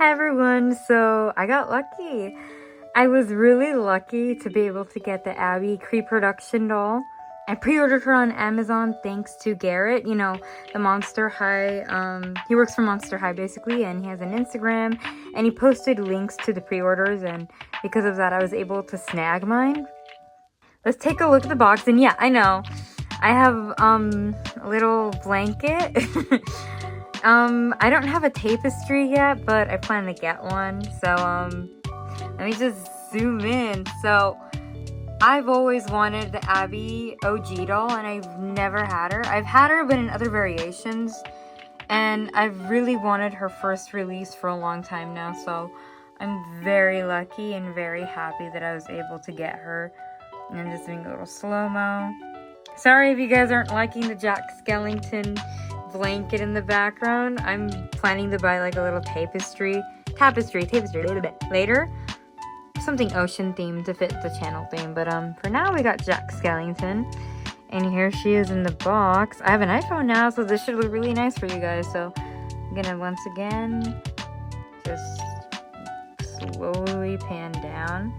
Hi everyone, so I got lucky. I was really lucky to be able to get the Abbey Creeproduction doll. I pre-ordered her on Amazon thanks to Garrett, you know, the Monster High, he works for Monster High basically, and he has an Instagram, and he posted links to the pre-orders, and because of that I was able to snag mine. Let's take a look at the box, and yeah, I know, I have, a little blanket. I don't have a tapestry yet, but I plan to get one, so, let me just zoom in. So, I've always wanted the Abbey OG doll, and I've never had her. I've had her, but in other variations, and I've really wanted her first release for a long time now, so I'm very lucky and very happy that I was able to get her. And I'm just doing a little slow-mo. Sorry if you guys aren't liking the Jack Skellington blanket in the background. I'm planning to buy like a little tapestry a little bit later. Something ocean themed to fit the channel theme, but for now we got Jack Skellington, and here she is in the box. I have an iPhone now, so this should look really nice for you guys. So I'm gonna once again just slowly pan down.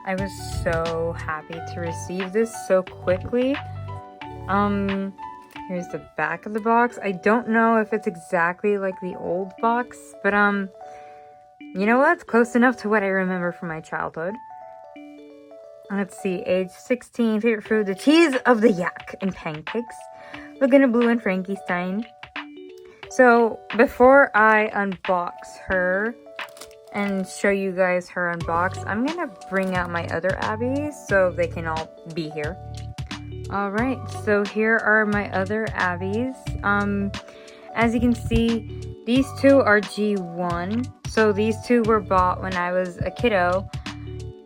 I was so happy to receive this so quickly. Here's the back of the box. I don't know if it's exactly like the old box, but you know what? It's close enough to what I remember from my childhood. Let's see. Age 16. Favorite food? The cheese of the yak and pancakes. Laguna Blue and Frankenstein. So, before I unbox her and show you guys her unboxed, I'm going to bring out my other Abbeys so they can all be here. Alright, so here are my other Abbeys. As you can see, these two are G1. So these two were bought when I was a kiddo,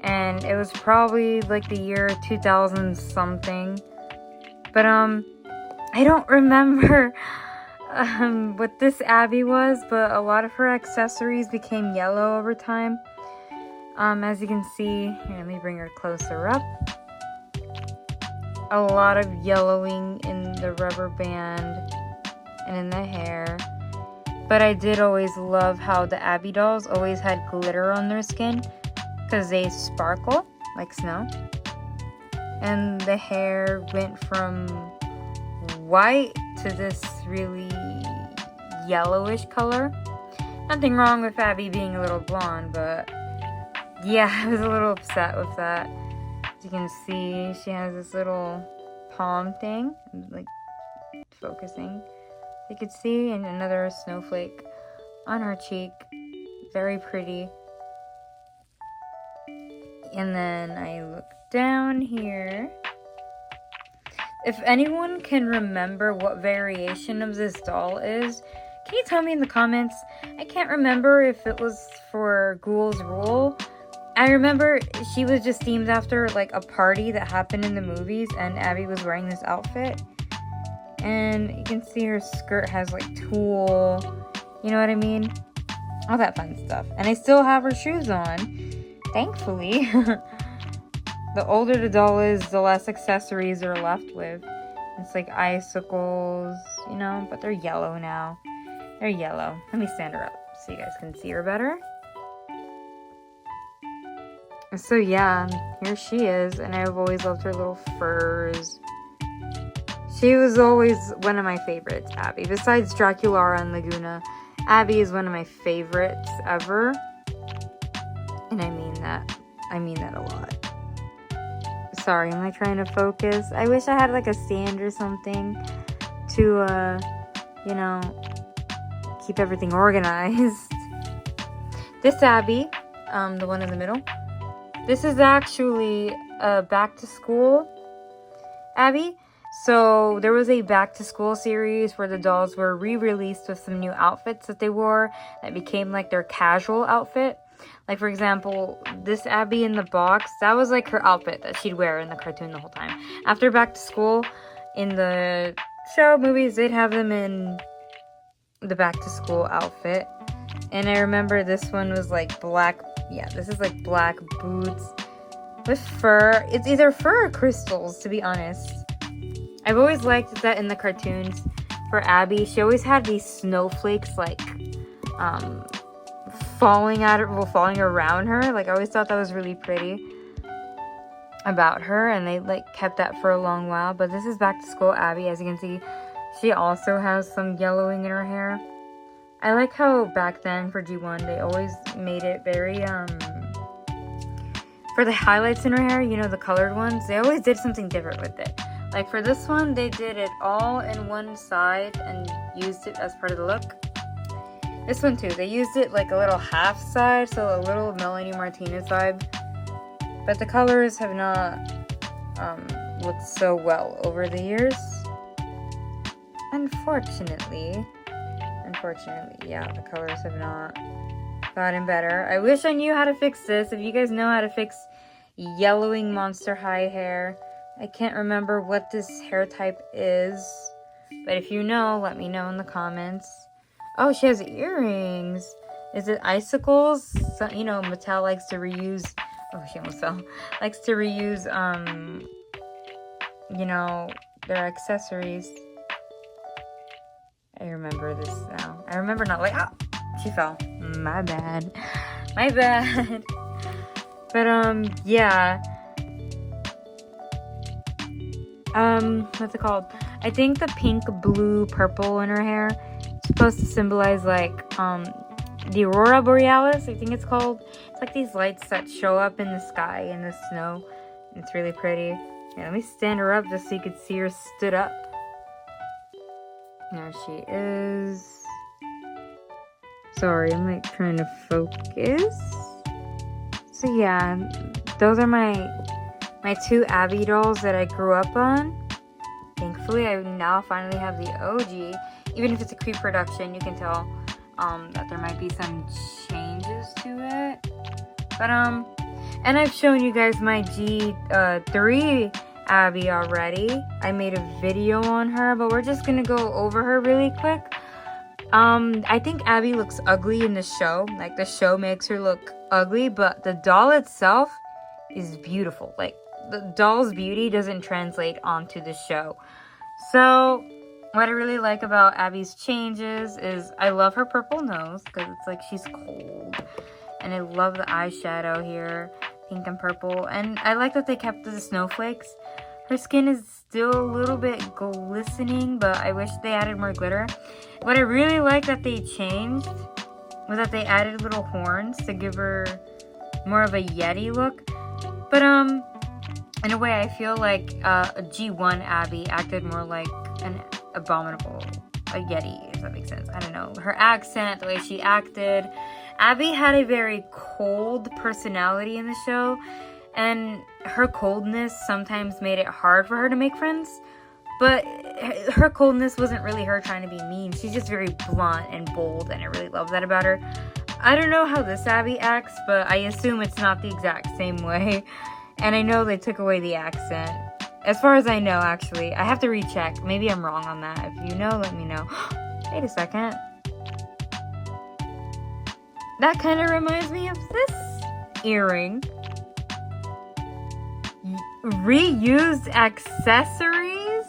and it was probably like the year 2000 something. But I don't remember what this Abbey was, but a lot of her accessories became yellow over time. As you can see, here, let me bring her closer up. A lot of yellowing in the rubber band and in the hair. But I did always love how the Abbey dolls always had glitter on their skin, because they sparkle like snow. And the hair went from white to this really yellowish color. Nothing wrong with Abbey being a little blonde, but yeah, I was a little upset with that. As you can see, she has this little palm thing, like focusing. You could see, and another snowflake on her cheek. Very pretty. And then I look down here. If anyone can remember what variation of this doll is, can you tell me in the comments? I can't remember if it was for Ghoul's Rule. I remember she was just themed after like a party that happened in the movies, and Abbey was wearing this outfit. And you can see her skirt has like tulle, you know what I mean? All that fun stuff. And I still have her shoes on, thankfully. The older the doll is, the less accessories are left with. It's like icicles, you know, but they're yellow now. They're yellow. Let me stand her up so you guys can see her better. So yeah, here she is, and I've always loved her little furs. She was always one of my favorites, Abbey. Besides Dracula and Laguna, Abbey is one of my favorites ever. And I mean that. I mean that a lot. Sorry, am I trying to focus? I wish I had like a stand or something to, you know, keep everything organized. This Abbey, the one in the middle, this is actually a back to school Abbey. So there was a back to school series where the dolls were re-released with some new outfits that they wore that became like their casual outfit. Like for example, this Abbey in the box, that was like her outfit that she'd wear in the cartoon the whole time. After back to school, in the show movies, they'd have them in the back to school outfit. And I remember this one was like black. Yeah, this is like black boots with fur. It's either fur or crystals, to be honest. I've always liked that in the cartoons for Abbey. She always had these snowflakes like falling at her, well, falling around her. Like, I always thought that was really pretty about her, and they like kept that for a long while. But this is back to school Abby. As you can see, she also has some yellowing in her hair. I like how back then for G1 they always made it very for the highlights in her hair, you know, the colored ones, they always did something different with it. Like for this one, they did it all in one side and used it as part of the look. This one too, they used it like a little half side, so a little Melanie Martinez vibe. But the colors have not looked so well over the years. Unfortunately, yeah, the colors have not gotten better. I wish I knew how to fix this. If you guys know how to fix yellowing Monster High hair, I can't remember what this hair type is. But if you know, let me know in the comments. Oh, she has earrings. Is it icicles? So, you know, Mattel likes to reuse... Oh, she almost fell. Likes to reuse, you know, their accessories. I remember this now. I remember not like... Oh, she fell. My bad. My bad. But, yeah. What's it called? I think the pink, blue, purple in her hair is supposed to symbolize, like, the Aurora Borealis, I think it's called. It's like these lights that show up in the sky in the snow. It's really pretty. Yeah, let me stand her up just so you could see her stood up. There she is. Sorry, I'm like trying to focus. So yeah, those are my two Abbey dolls that I grew up on. Thankfully, I now finally have the OG. Even if it's a Creeproduction, you can tell that there might be some changes to it. But and I've shown you guys my G3 Abbey already. I made a video on her, but we're just gonna go over her really quick. I think Abbey looks ugly in the show. Like, the show makes her look ugly, but the doll itself is beautiful. Like, the doll's beauty doesn't translate onto the show. So, what I really like about Abby's changes is I love her purple nose, because it's like she's cold. And I love the eyeshadow here, pink and purple. And I like that they kept the snowflakes. Her skin is still a little bit glistening, but I wish they added more glitter. What I really like that they changed was that they added little horns to give her more of a Yeti look. But in a way, I feel like a G1 Abbey acted more like an Abominable, a Yeti, if that makes sense. I don't know. Her accent, the way she acted. Abbey had a very cold personality in the show, and her coldness sometimes made it hard for her to make friends. But her coldness wasn't really her trying to be mean. She's just very blunt and bold, and I really love that about her. I don't know how this Abbey acts, but I assume it's not the exact same way. And I know they took away the accent. As far as I know, actually. I have to recheck. Maybe I'm wrong on that. If you know, let me know. Wait a second. That kind of reminds me of this earring. Reused accessories?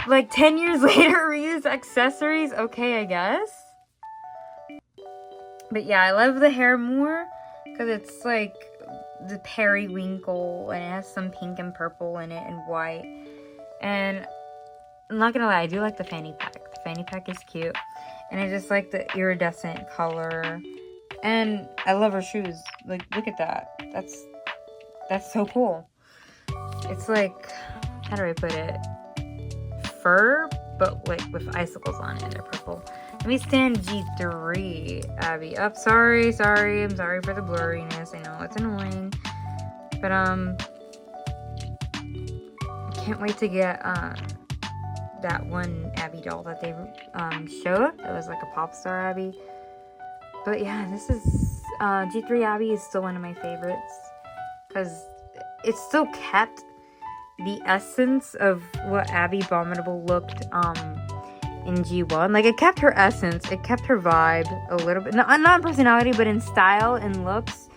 Like 10 years later, reused accessories? Okay, I guess. But yeah, I love the hair more because it's like the periwinkle and it has some pink and purple in it and white. And I'm not gonna lie, I do like the fanny pack. The fanny pack is cute. And I just like the iridescent color. And I love her shoes. Like, look at that. That's so cool. It's like, how do I put it? Fur, but like with icicles on it. They're purple. Let me stand G3 Abbey up. Sorry. I'm sorry for the blurriness. I know it's annoying. But I can't wait to get that one Abbey doll that they showed. It was like a pop star Abbey. But yeah, this is G3 Abbey is still one of my favorites because it still kept the essence of what Abbey Bominable looked in G1. Like, it kept her essence, it kept her vibe a little bit, not in personality, but in style and looks,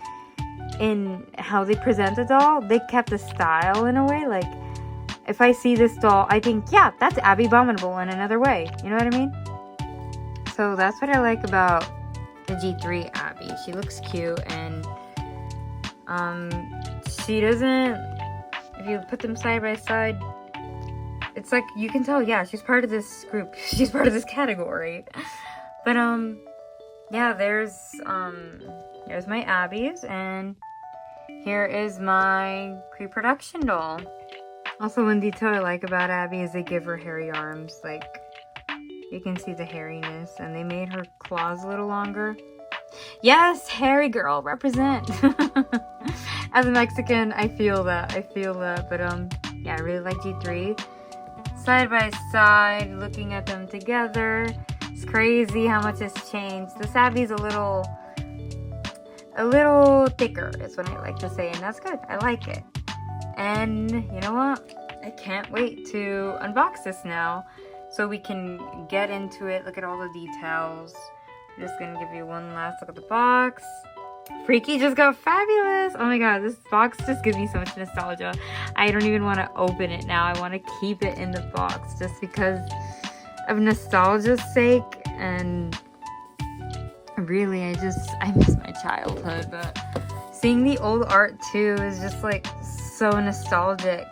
in how they present the doll. They kept the style in a way. Like, if I see this doll, I think, yeah, that's Abbey Bominable in another way. You know what I mean? So that's what I like about G3 Abbey. She looks cute, and she doesn't, if you put them side by side, it's like, you can tell, yeah, she's part of this group. She's part of this category. But, yeah, there's my Abby's, and here is my Creeproduction doll. Also, one detail I like about Abbey is they give her hairy arms. Like, you can see the hairiness, and they made her claws a little longer. Yes, hairy girl, represent. As a Mexican, I feel that. But, yeah, I really like G3. Side by side, looking at them together. It's crazy how much has changed. This Abbey's a little thicker, is what I like to say, and that's good. I like it. And you know what? I can't wait to unbox this now so we can get into it, look at all the details. I'm just gonna give you one last look at the box. Freaky just got fabulous. Oh my god, this box just gives me so much nostalgia. I don't even want to open it now. I want to keep it in the box just because of nostalgia's sake, and really I miss my childhood. But seeing the old art too is just like so nostalgic.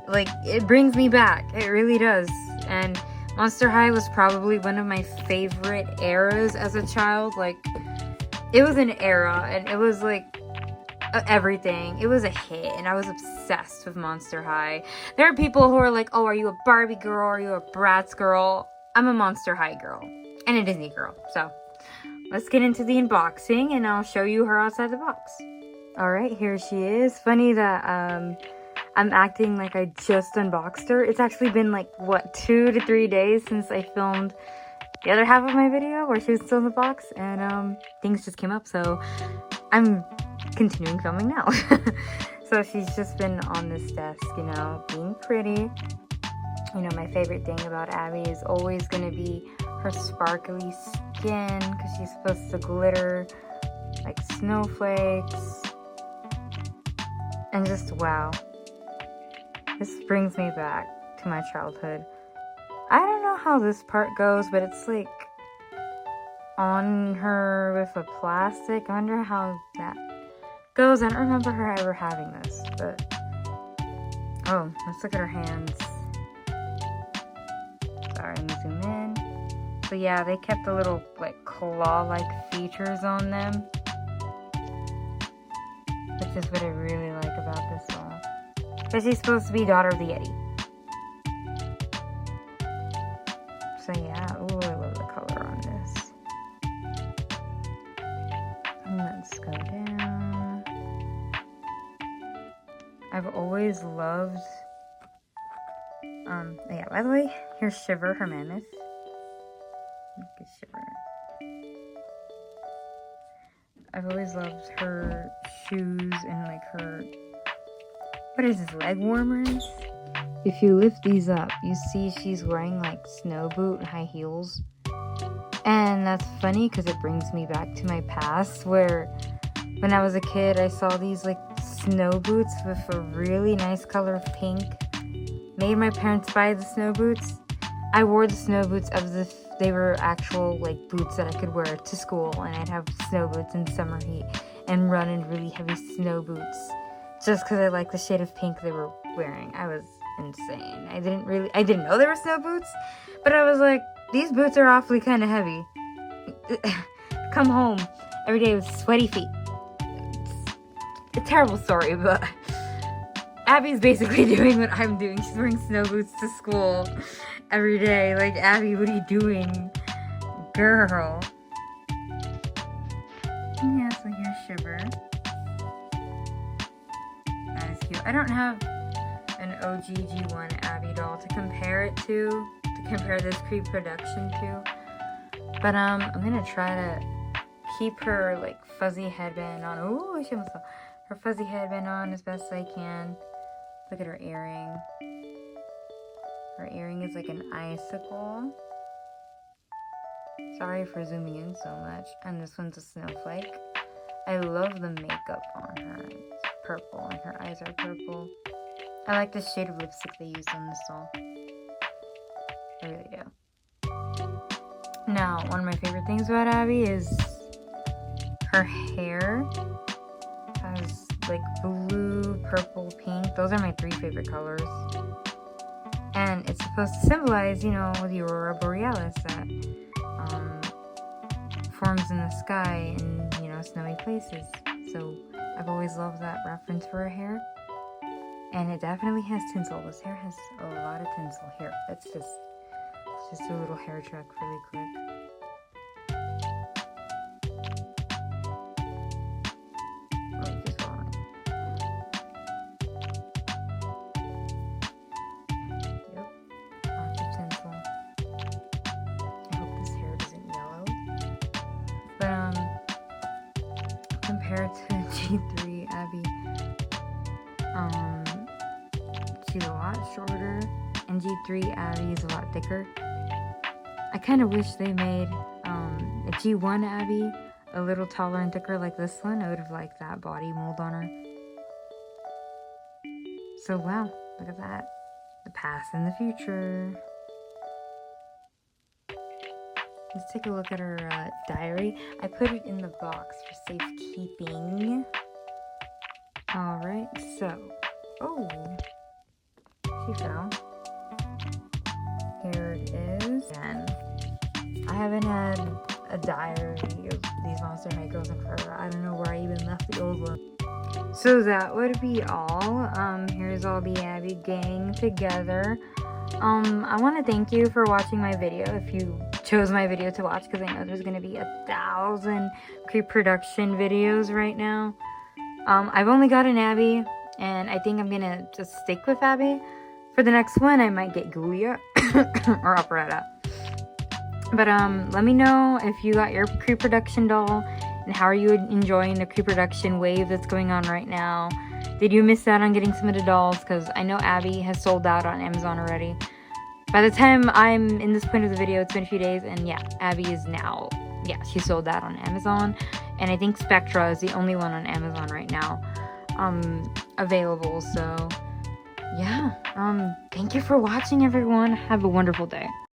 Like, it brings me back. It really does. And Monster High was probably one of my favorite eras as a child. Like, it was an era, and it was like everything. It was a hit, and I was obsessed with Monster High. There are people who are like, oh, are you a Barbie girl? Are you a Bratz girl? I'm a Monster High girl and a Disney girl. So let's get into the unboxing, and I'll show you her outside the box. All right, here she is. Funny that I'm acting like I just unboxed her. It's actually been like, what, 2 to 3 days since I filmed the other half of my video where she was still in the box, and things just came up, so I'm continuing filming now. So she's just been on this desk, you know, being pretty. You know, my favorite thing about Abbey is always going to be her sparkly skin, because she's supposed to glitter like snowflakes. And just, wow. This brings me back to my childhood. I don't know how this part goes, but it's like on her with a plastic. I wonder how that goes. I don't remember her ever having this, but oh, let's look at her hands. Sorry, let me zoom in. So yeah, they kept the little like claw-like features on them, which is what I really like about this doll. But she's supposed to be daughter of the Yeti. So yeah, ooh, I love the color on this. Let's go down. I've always loved, yeah, by the way, here's Shiver, her mammoth. Look at Shiver. I've always loved her shoes and like her, what is this, leg warmers? If you lift these up, you see she's wearing like snow boot and high heels. And that's funny because it brings me back to my past where when I was a kid, I saw these like snow boots with a really nice color of pink. Made my parents buy the snow boots. I wore the snow boots as if they were actual like boots that I could wear to school, and I'd have snow boots in summer heat and run in really heavy snow boots just because I liked the shade of pink they were wearing. I was insane. I didn't know they were snow boots, but I was like, these boots are awfully kind of heavy. Come home every day with sweaty feet. It's a terrible story, but Abby's basically doing what I'm doing. She's wearing snow boots to school every day. Like, Abbey, what are you doing? Girl. Yeah, so here's Shiver. That is cute. I don't have an OG G1 Abbey doll to compare this Creeproduction to. But I'm gonna try to keep her like fuzzy headband on. Oh, she almost fell. Her fuzzy headband on as best I can. Look at her earring. Her earring is like an icicle. Sorry for zooming in so much. And this one's a snowflake. I love the makeup on her. It's purple and her eyes are purple. I like the shade of lipstick they used on this doll. I really do. Now, one of my favorite things about Abbey is Her hair has like blue, purple, pink. Those are my 3 favorite colors. And it's supposed to symbolize, you know, the aurora borealis that forms in the sky in, you know, snowy places. So I've always loved that reference for her hair. And it definitely has tinsel. This hair has a lot of tinsel here. It's just a little hair check really quick. Compared to G3 Abbey, she's a lot shorter, and G3 Abbey is a lot thicker. I kind of wish they made a G1 Abbey a little taller and thicker like this one. I would have liked that body mold on her. So wow, look at that. The past and the future. Let's take a look at her diary. I put it in the box for safekeeping. Alright, so... Oh! She fell. Here it is. And I haven't had a diary of these Monster High Girls in forever. I don't know where I even left the old one. So that would be all. Here's all the Abbey gang together. I want to thank you for watching my video if you chose my video to watch, because I know there's going to be 1,000 Creeproduction videos right now. I've only got an Abbey, and I think I'm going to just stick with Abbey. For the next one, I might get Julia or Operetta. But let me know if you got your Creeproduction doll, and how are you enjoying the Creeproduction wave that's going on right now. Did you miss out on getting some of the dolls? Because I know Abbey has sold out on Amazon already. By the time I'm in this point of the video, it's been a few days, and yeah, Abbey is now, yeah, she sold out on Amazon. And I think Spectra is the only one on Amazon right now available. So yeah, thank you for watching, everyone. Have a wonderful day.